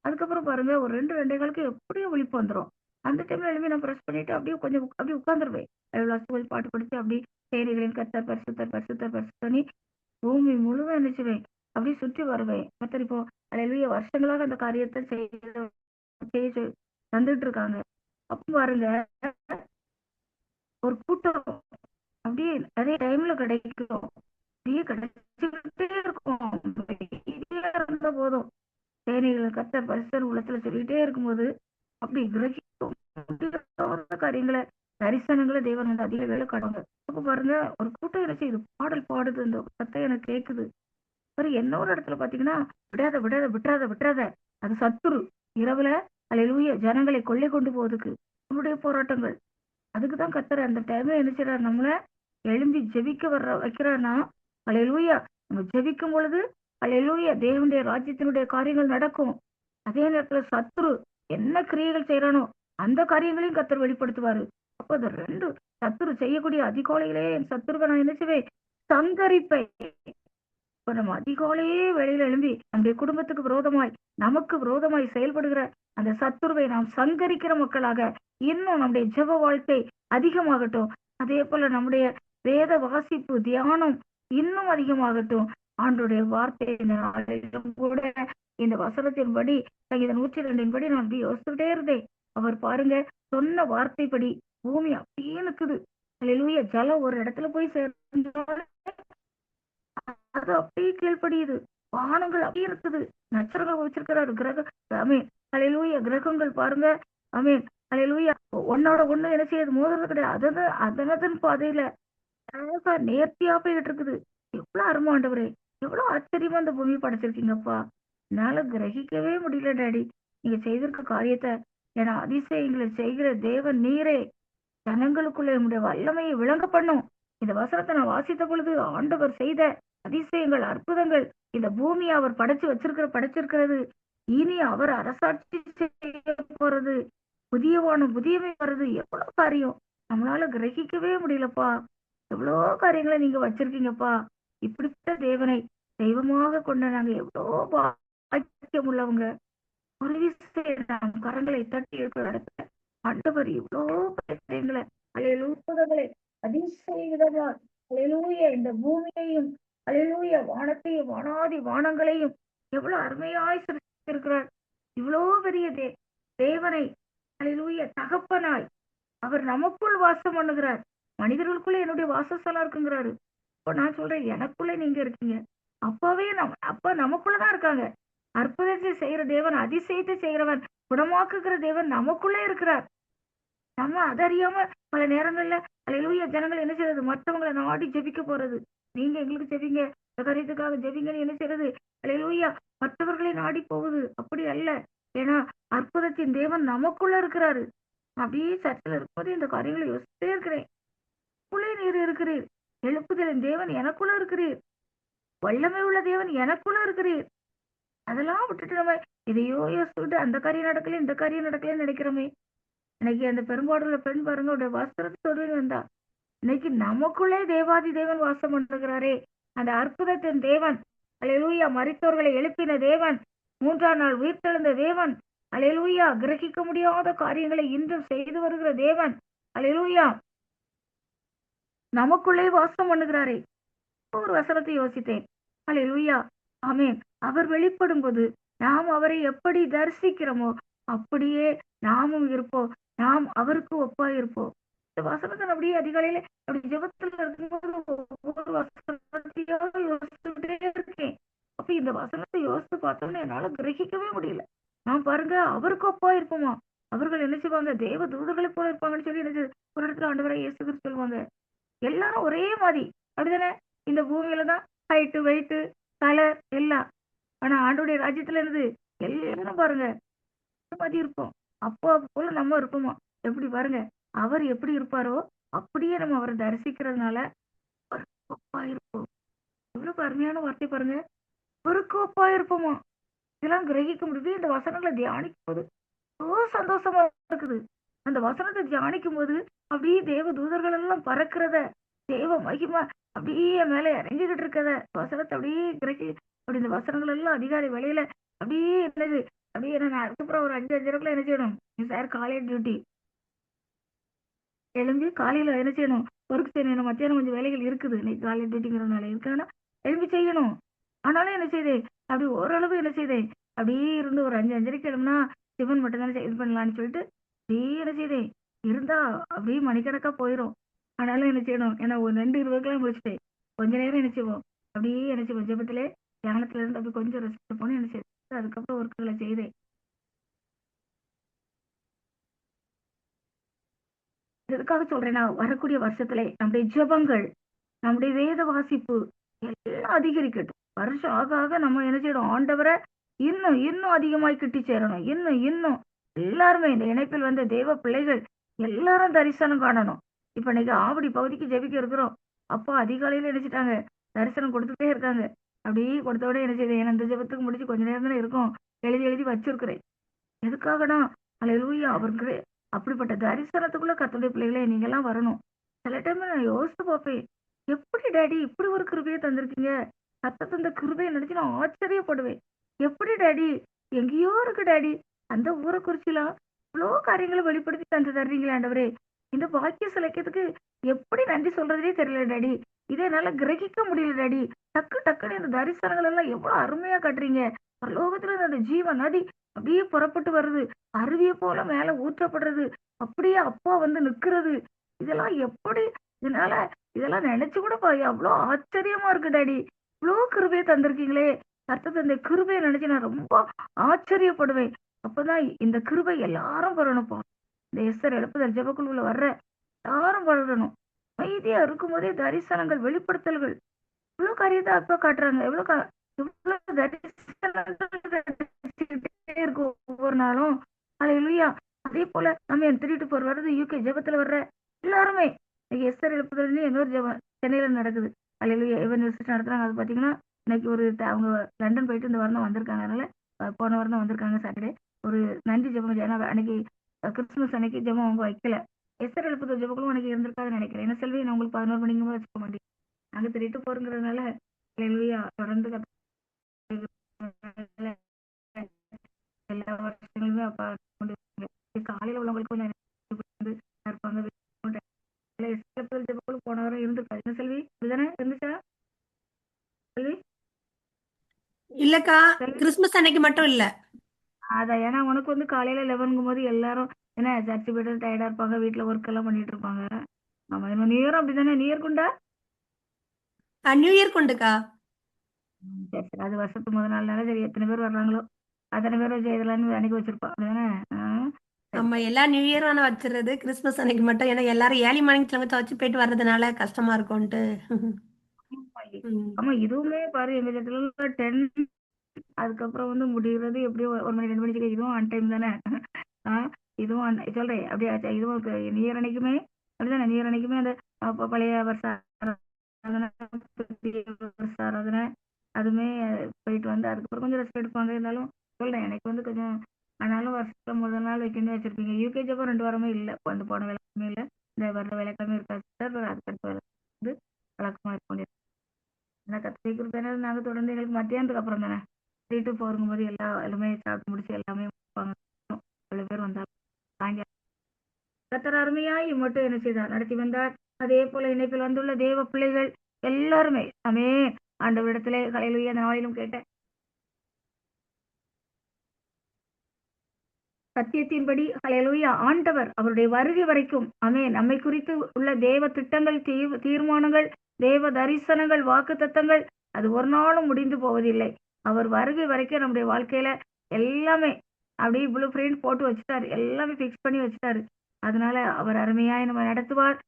அதுக்கப்புறம் பாருங்க ஒரு 2 எப்படியும் விழிப்பு வந்துடும். அந்த டைம்ல எழுப்பி நான் ப்ரெஸ் பண்ணிட்டு அப்படியே கொஞ்சம் அப்படியே உட்கார்ந்துருவேன். பாட்டு படிச்சு அப்படி செய்திகளின் கர்த்தர் பரிசுத்தர் பூமி முழுவதும் நினைச்சுவேன். அப்படியே சுற்றி வருவேன். கர்த்தர் இப்போ அல்லேலூயா வருஷங்களாக அந்த காரியத்தை செய்ய தந்துட்டு இருக்காங்க. அப்ப பாருங்க ஒரு கூட்டம் அப்படியே அதே டைம்ல கிடைக்கும். அப்படியே கிடைச்சுக்கிட்டே இருக்கும். இருந்த போதும் சேனைகள் கர்த்தர் பரிசுத்தர் உள்ளத்துல சொல்லிட்டே இருக்கும்போது அப்படி கிரகிக்கும் காரியங்களை தரிசனங்களை தேவன் வந்து அதிக வேலை காட்டுவாங்க. அப்ப பாருங்க ஒரு கூட்டம் இருந்துச்சு, இது பாடல் பாடுது, இந்த சத்தம் எனக்கு கேக்குது. இன்னொரு இடத்துல பாத்தீங்கன்னா விட்டுறாத அது சத்துரு இரவுல அல்லேலூயா ஜனங்களை கொள்ளை கொண்டு போவதுக்கு நம்முடைய போராட்டங்கள். அதுக்குதான் கர்த்தர் அந்த டைம்ல என்ன செய்றாரு, நம்மள எழும்பி ஜெபிக்க வைக்கிறார்னா அல்லேலூயா. நம்ம ஜெபிக்கும் பொழுது அல்லேலூயா தேவனுடைய ராஜ்யத்தினுடைய காரியங்கள் நடக்கும். அதே நேரத்துல சத்துரு என்ன கிரியைகள் செய்யறானோ அந்த காரியங்களையும் கர்த்தர் வெளிப்படுத்துவாரு. அப்ப அந்த 2 சத்துரு செய்யக்கூடிய அதிகாலையிலே என் சத்துருவை நான் என்ன செய்வேன், சங்கரிப்பை. இப்ப நம்ம அதிகாலையே வெளியில எழும்பி நம்முடைய குடும்பத்துக்கு விரோதமாய் நமக்கு விரோதமாய் செயல்படுகிற அந்த சத்துருவை நாம் சங்கரிக்கிற மக்களாக இன்னும் நம்முடைய ஜெப வாழ்க்கை அதிகமாகட்டும். அதே போல நம்முடைய வேத வாசிப்பு தியானம் இன்னும் அதிகமாகட்டும். ஆண்டுடைய வார்த்தையினாலும் கூட இந்த வசனத்தின்படி சங்கீதம் 102 நான் அப்படி யோசிச்சுட்டே இருந்தேன். அவர் பாருங்க சொன்ன வார்த்தைப்படி பூமி அப்படியே நிக்குது. அல்லேலூயா. ஜலம் ஒரு இடத்துல போய் சேர்ந்தாலும் அது அப்படியே கீழ்படியுது. வானங்கள் அப்படியே இருக்குது. நட்சத்திரங்கள் வச்சிருக்கிறாரு கிரகம். அமீன் அல்லேலூயா. கிரகங்கள் பாருங்க. அமீன் அல்லேலூயா. ஒன்னோட ஒண்ணு என்ன செய்யுது, மோதுறது கிடையாது. அதனதன் பாதையில நேர்த்தியா போயிட்டு இருக்குது. எவ்வளவு அருமை ஆண்டவரே, எவ்வளவு ஆச்சரியமா அந்த பூமி படைச்சிருக்கீங்கப்பா. என்னால கிரகிக்கவே முடியல டாடி நீங்க செய்திருக்க காரியத்தை. ஏன்னா அதிசயங்களை செய்கிற தேவன் நீரே. ஜனங்களுக்குள்ள என்னுடைய வல்லமையை விளங்க பண்ணும். இந்த வசனத்தை நான் வாசித்த பொழுது ஆண்டவர் செய்த அதிசயங்கள் அற்புதங்கள் இந்த பூமியை அவர் படைச்சிருக்கிறது. இனி அவர் அரசாட்சி செய்ய போறது, புதிய வானம் புதியவை வர்றது, எவ்வளவு காரியம் நம்மளால கிரகிக்கவே முடியலப்பா. எவ்வளோ காரியங்களை நீங்க வச்சிருக்கீங்கப்பா. இப்படிப்பட்ட தேவனை தெய்வமாக கொண்ட நாங்க எவ்வளோ பாக்கியம் உள்ளவங்க. ஒரு விஷயம் கரங்களை தட்டி இருக்கிற இடத்துல ஆண்டவர் இவ்வளோ காரியங்களை அலையலூதங்களை அதிசய விதமா அலையலூய இந்த பூமியையும் அலையலூய வானத்தையும் வானாதி வானங்களையும் எவ்வளவு அருமையாய் சிருஷ்டித்திருக்கிறார். இவ்வளோ பெரிய தேவனை அலையலூய தகப்பனாய் அவர் நமக்குள் வாசம் பண்ணுகிறார். மனிதர்களுக்குள்ள என்னுடைய வாசஸ்தலம் இருக்குங்கிறாரு. இப்ப நான் சொல்றேன், எனக்குள்ள நீங்க இருக்கீங்க. அப்பாவே அப்பா நமக்குள்ளதான் இருக்காங்க. அற்புதத்தை செய்யற தேவன், அதிசயத்தை செய்கிறவன், குணமாக்குகிற தேவன் நமக்குள்ளே இருக்கிறார். நம்ம அதறியாம பல நேரங்கள்ல அல்லேலூயா ஜனங்கள் என்ன செய்யறது, மற்றவங்களை நாடி ஜெபிக்க போறது. நீங்க எங்களுக்கு ஜெபிங்க, இந்த காரியத்துக்காக ஜெபிங்கன்னு என்ன செய்யறது, அல்லேலூயா மற்றவர்களை நாடி போகுது. அப்படி அல்ல. ஏன்னா அற்புதத்தின் தேவன் நமக்குள்ள இருக்கிறாரு. அப்படியே சர்ச்சில் இருக்கும்போது இந்த காரியங்களை யோசிச்சுட்டே இருக்கிறேன். உள்ளே நீர் இருக்கிறீர். எழுப்புதலின் தேவன் எனக்குள்ள இருக்கிறீர். வல்லமை உள்ள தேவன் எனக்குள்ள இருக்கிறீர். அதெல்லாம் விட்டுட்டு நம்ம எதையோ யோசிச்சுட்டு அந்த காரியம் நடக்கல இந்த காரியம் நடக்கலன்னு நினைக்கிறோமே. இன்னைக்கு அந்த பெரும்பாடுள்ள பெண் பாருங்க, அவருடைய வஸ்திரத்தை தொடுன்னு வந்தா. இன்னைக்கு நமக்குள்ளே தேவாதி தேவன் வாசம் பண்ணுகிறாரே, அந்த அற்புதத்தின் தேவன், அல்லேலூயா மரித்தோர்களை எழுப்பின தேவன், 3ஆம் நாள் உயிர்த்தெழுந்த தேவன், அல்லேலூயா கிரகிக்க முடியாத காரியங்களை இன்றும் செய்து வருகிற தேவன், அல்லேலூயா நமக்குள்ளே வாசம் பண்ணுகிறாரே. ஒரு வசனத்தை யோசித்தேன். அல்லேலூயா ஆமென். அவர் வெளிப்படும் போது நாம் அவரை எப்படி தரிசிக்கிறோமோ அப்படியே நாமும் இருப்போம். நாம் அவருக்கு ஒப்பாய் இருப்போம். இந்த வசனத்தை நான் அப்படியே அதிகாலையில அப்படி ஜெபத்துல இருக்கும்போது ஒவ்வொரு வசனத்தையாக யோசிச்சுட்டே இருக்கேன். அப்ப இந்த வசனத்தை யோசித்து பார்த்தோம்னா என்னால கிரகிக்கவே முடியல. நான் பாருங்க அவருக்கு ஒப்பா இருப்போமா, அவர்கள் என்ன செய்வாங்க, தேவ தூதர்களை போல இருப்பாங்கன்னு சொல்லி என்ன ஒரு இடத்துல ஆண்டவரை இயேசு கிறிஸ்து சொல்லுவாங்க. எல்லாரும் ஒரே மாதிரி அப்படிதானே, இந்த பூமியில தான் ஹைட்டு வெயிட்டு கலர் எல்லாம். ஆனா ஆண்டோடைய ராஜ்யத்துல இருந்து எல்லாரும் பாருங்க மாதிரி இருப்போம். அப்போ போல நம்ம இருப்போமா. எப்படி பாருங்க, அவர் எப்படி இருப்பாரோ அப்படியே நம்ம அவரை தரிசிக்கிறதுனால ஒப்பா இருப்போம். எவ்வளவு அருமையான வார்த்தை பாருங்க, அவருக்கு ஒப்பா இருப்போமா. இதெல்லாம் கிரகிக்க முடியுது. இந்த வசனங்களை தியானிக்கும் போது சந்தோஷமா இருக்குது. அந்த வசனத்தை தியானிக்கும் போது அப்படியே தேவ தூதர்கள் எல்லாம் பறக்கிறத, தேவ மகிமா அப்படியே மேல இறங்கிக்கிட்டு இருக்கத வசனத்தை அப்படியே கிரகி அப்படி இந்த வசனங்கள் எல்லாம் அதிகாலை வேலையில அப்படியே என்னது அப்படியே நான் அதுக்கப்புறம் ஒரு 5:30 என்ன செய்யணும், சார் காலையில டியூட்டி எழும்பி காலையில என்ன செய்யணும், ஒர்க் செய்யணும். மத்தியானம் கொஞ்சம் வேலைகள் இருக்குது, இன்னைக்கு காலையில டியூட்டிங்கிறதுனால இருக்காங்கன்னா எழும்பி செய்யணும். ஆனாலும் என்ன செய்தேன், அப்படி ஓரளவு என்ன செய்தேன், அப்படியே இருந்து ஒரு 5:30 எழும்புனா சிவன் மட்டும் தானே இது பண்ணலான்னு சொல்லிட்டு அப்படியே என்ன செய்தேன் இருந்தா அப்படியே மணிக்கணக்கா போயிடும். ஆனாலும் என்ன செய்யணும், ஏன்னா ஒரு 2:20 முடிச்சுட்டேன். கொஞ்ச நேரம் என்ன செய்வோம், அப்படியே என்ன செய்வோம் ஜெபத்திலே தியானத்துல இருந்து அப்படி கொஞ்சம் ரெஸ்ட் பண்ணி என்ன செய்ய, அதுக்கப்புறம் ஒர்க்குகளை செய்தேன். எதுக்காக சொல்றேன்னா, வரக்கூடிய வருஷத்துல நம்முடைய ஜெபங்கள், நம்முடைய வேத வாசிப்பு எல்லாம் அதிகரிக்கட்டும். வருஷம் ஆக ஆக நம்ம என்ன செய்யணும், ஆண்டவரை இன்னும் இன்னும் அதிகமாய் கிட்டி சேரணும். இன்னும் இன்னும் எல்லாருமே இந்த இணைப்பில் வந்த தேவ பிள்ளைகள் எல்லாரும் தரிசனம் காணணும். இப்ப இன்னைக்கு ஆவடி பகுதிக்கு ஜெபிக்க இருக்கிறோம். அப்போ அதிகாலையில நினைச்சிட்டாங்க தரிசனம் கொடுத்துட்டே இருக்காங்க. அப்படியே கொடுத்தோட என்ன செய்யுது, ஏன்னா இந்த ஜெபத்துக்கு முடிச்சு கொஞ்ச நேரம் தானே இருக்கும், எழுதி எழுதி வச்சிருக்கிறேன். எதுக்காகனா அல்லேலூயா அவருக்கு அப்படிப்பட்ட தரிசனத்துக்குள்ள கர்த்தருடைய பிள்ளைகளே நீங்க எல்லாம் வரணும். சில டைம் நான் யோசித்து பார்ப்பேன், எப்படி டாடி இப்படி ஒரு கிருபையை தந்திருக்கீங்க, கர்த்தர் தந்த கிருபையை நினைச்சு நான் ஆச்சரியப்படுவேன். எப்படி டாடி, எங்கேயோ இருக்கு டாடி, அந்த ஊரை குறிச்சிலாம் இவ்வளோ காரியங்களை வெளிப்படுத்தி தந்து தர்றீங்களா ஆண்டவரே, இந்த பாக்கிய சிலைக்கிறதுக்கு எப்படி நன்றி சொல்றதே தெரியல டாடி, இதை என்னால கிரகிக்க முடியல டாடி. டக்கு டக்குன்னு இந்த தரிசனங்கள் எல்லாம் எவ்வளவு அருமையா காட்டுறீங்க. பரலோகத்துல அந்த ஜீவ நதி அப்படியே புறப்பட்டு வருது, அருவியை போல மேல ஊற்றப்படுறது, அப்படியே அப்பா வந்து நிக்கிறது. இதெல்லாம் எப்படி, இதனால இதெல்லாம் நினைச்சு கூட அவ்வளோ ஆச்சரியமா இருக்கு டாடி. இவ்வளோ கிருபையை தந்திருக்கீங்களே, கர்த்தர் தந்த கிருபையை நினைச்சு நான் ரொம்ப ஆச்சரியப்படுவேன். அப்பதான் இந்த கிருபை எல்லாரும் பெறணும்ப்பா. இந்த எஸ்தர் எழுப்புதல் ஜெபக்குழுவுல வர்ற எல்லாரும் பழகணும். அமைதியா இருக்கும்போதே தரிசனங்கள் வெளிப்படுத்தல்கள் இவ்வளவு காரியத்தை அப்பா காட்டுறாங்க. எவ்வளவு தரிசனங்கள் இருக்கும் ஒவ்வொரு நாளும். அல்லேலூயா. அதே போல நம்ம 3 to 4 வருது யூகே ஜெபத்துல வர்ற எல்லாருமே இன்னைக்கு எஸ்தர் எழுப்புதல் இன்னொரு ஜெபம் சென்னையில நடக்குது. அல்லேலூயா யுனிவர்சிட்டி நடத்துறாங்க. அது பாத்தீங்கன்னா இன்னைக்கு ஒரு அவங்க லண்டன் போயிட்டு இந்த வாரம் தான் வந்திருக்காங்க. அதனால போன வாரம் தான் வந்திருக்காங்க சாட்டர்டே. ஒரு நன்றி ஜெபம். ஏன்னா அன்னைக்கு கிறிஸ்துமஸ் அன்னைக்கு ஜெபம் அவங்க வைக்கல. எஸ்தர் எழுப்புதல் ஜெபங்களும் அன்னைக்கு இருந்திருக்காதுன்னு நினைக்கிறேன். என்ன செல்வி, நான் உங்களுக்கு 11 மணிக்கு மேலே வச்சுக்க மாட்டேன். நாங்க 3 to 4ங்கிறதுனால அல்லேலூயா தொடர்ந்து எல்லா வருஷங்களுமே அப்பா கொண்டு காலையில உள்ளவங்களுக்கு கொஞ்சம் இருப்பாங்க. போன வாரம் இருந்திருக்காது. என்ன செல்வி, இதுதானே இருந்துச்சா செல்வி? இல்லக்கா, கிறிஸ்துமஸ் அன்னைக்கு மட்டும் இல்ல. அதான், ஏன்னா உனக்கு வந்து காலையில 11ங்கும் போது எல்லாரும் என்ன சர்ச்சு போயிட்டு டயர்டா இருப்பாங்க, வீட்டுல ஒர்க் எல்லாம் பண்ணிட்டு இருப்பாங்க. ஆமா, இன்னும் நியூ இயர் அப்படிதானே? நியூ இயர் கொண்டா? நியூ இயர் கொண்டுக்கா. சரி சரி, அது வருஷத்துக்கு முதல் நாள்னால சரி எத்தனை பேர் வர்றாங்களோ அத்தனை பேர் வச்சு இதெல்லாம் அன்னைக்கு வச்சிருப்பா அப்படிதானே? நம்ம எல்லா நியூ இயரும் வச்சிடுறது கிறிஸ்மஸ் அன்னைக்கு மட்டும், ஏன்னா எல்லாரும் ஏர்லி மார்னிங் சர்ச்சு போயிட்டு வர்றதுனால கஷ்டமா இருக்கும்ட்டு. ம். ஆமா இதுவுமே பாரு எங்க இடத்துல 10 அதுக்கப்புறம் வந்து முடிகிறது எப்படியும் 1 மணி 2 மணிக்கு இதுவும் ஆன் டைம் தானே. இதுவும் சொல்றேன் அப்படியே இதுவும் நியர் அன்னைக்குமே அப்படிதானே நியர் அன்னைக்குமே அந்த பழைய வருஷ ஆராதனை, புதிய வருஷ ஆராதனை அதுவுமே போயிட்டு வந்து அதுக்கப்புறம் கொஞ்சம் ரெஸ்ட் எடுப்பாங்க. இருந்தாலும் சொல்றேன் எனக்கு வந்து கொஞ்சம் ஆனாலும் வருஷத்துல முதல் நாள் வைக்கணும்னு வச்சிருப்பீங்க. யூகேஜி அப்போ 2 வாரமே இல்லை வந்து போன விளக்கமே இல்லை, இந்த வர்ற விளக்கமே இருக்காது சார். அதுக்கடுத்த விளக்கு வந்து வழக்கமா இருக்கும். ஏன்னா கத்திரிக்கை கொடுத்தா நாங்கள் தொடர்ந்து எங்களுக்கு மத்தியானத்துக்கு அப்புறம் தானே 3 to 4 போது எல்லாமே சாப்பிட்டு முடிச்சு எல்லாமே வைப்பாங்க. சில பேர் வந்தாங்க சாயங்காலம் கத்தர் அருமையாய் மட்டும் என்ன செய்தார் நடத்தி வந்தார். அதே போல இணைப்பில் வந்துள்ள தேவ பிள்ளைகள் எல்லாருமே ஆமே ஆண்டவரிடத்திலே ஹல்லேலூயா அந்த நாளிலும் கேட்டேன் சத்தியத்தின்படி ஹல்லேலூயா ஆண்டவர் அவருடைய வருகை வரைக்கும் ஆமே நம்மை குறித்து உள்ள தேவ திட்டங்கள் தீர்மானங்கள் தேவ தரிசனங்கள் வாக்கு தத்தங்கள் அது ஒரு நாளும் முடிந்து போவதில்லை. அவர் வருகை வரைக்கும் நம்முடைய வாழ்க்கையில எல்லாமே அப்படியே ப்ளூ பிரிண்ட் போட்டு வச்சுட்டாரு, எல்லாமே பிக்ஸ் பண்ணி வச்சுட்டாரு. அதனால அவர் அருமையாய் நம்ம நடத்துவார்.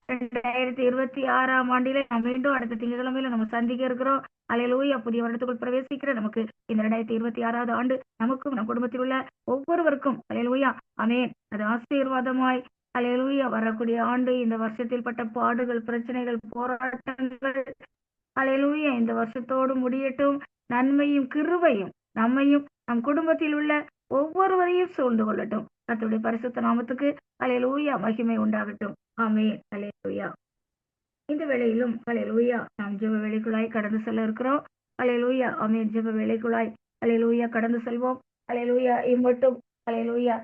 2026ஆம் ஆண்டிலே நாம் மீண்டும் அடுத்த திங்கட்கிழமையில நம்ம சந்திக்க இருக்கிறோம். அல்லேலூயா புதிய வருடத்துக்குள் பிரவேசிக்கிற நமக்கு இந்த 2026வது ஆண்டு நமக்கும் நம் குடும்பத்தில் உள்ள ஒவ்வொருவருக்கும் அல்லேலூயா ஆமென் அது ஆசீர்வாதமாய் அல்லேலூயா வரக்கூடிய ஆண்டு. இந்த வருஷத்தில் பட்ட பாடுகள் பிரச்சனைகள் போராட்டங்கள் அல்லேலூயா இந்த வருஷத்தோடு முடியட்டும். நன்மையும் கிருபையும் நம்மையும் நம் குடும்பத்தில் உள்ள ஒவ்வொருவரையும் சூழ்ந்து கொள்ளட்டும். கர்த்தருடைய பரிசுத்த நாமத்துக்கு அல்லேலூயா மகிமை உண்டாகட்டும். ஆமென் அல்லேலூயா. இந்த வேளையிலும் அல்லேலூயா நாம் ஜெப வேளைக்குள்ளாய் கடந்து செல்ல இருக்கிறோம். அல்லேலூயா ஆமென் ஜெப வேளைக்குள்ளாய் அல்லேலூயா கடந்து செல்வோம். அல்லேலூயா இம்மட்டும் அல்லேலூயா